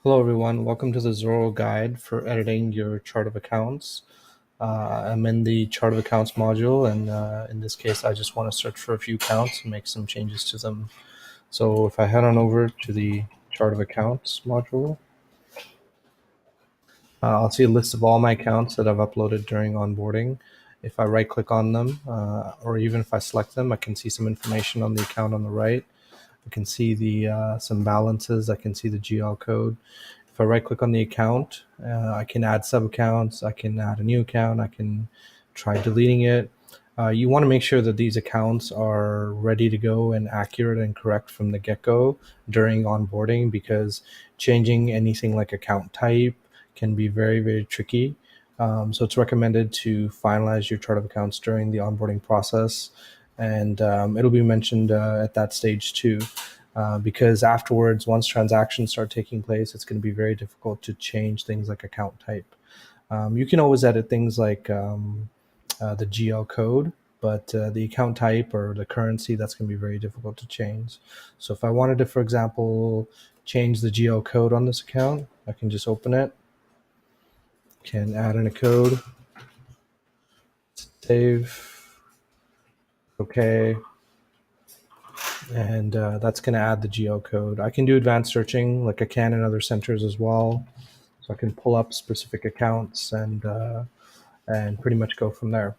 Hello everyone, welcome to the Xoro guide for editing your chart of accounts. I'm in the chart of accounts module, and in this case I just want to search for a few accounts and make some changes to them. So if I head on over to the chart of accounts module, I'll see a list of all my accounts that I've uploaded during onboarding. If I right click on them, or even if I select them, I can see some information on the account on the right. I can see the some balances. I can see the GL code. If I right click on the account, I can add sub accounts. I can add a new account. I can try deleting it. You want to make sure that these accounts are ready to go and accurate and correct from the get-go during onboarding, because changing anything like account type can be very, very tricky. So it's recommended to finalize your chart of accounts during the onboarding process, and it'll be mentioned at that stage too. Because afterwards, once transactions start taking place, it's going to be very difficult to change things like account type. You can always edit things like the GL code, but the account type or the currency, that's going to be very difficult to change. So if I wanted to, for example, change the GL code on this account, I can just open it, can add in a code, save, okay, and that's going to add the GL code. I can do advanced searching like I can in other centers as well. So I can pull up specific accounts and pretty much go from there.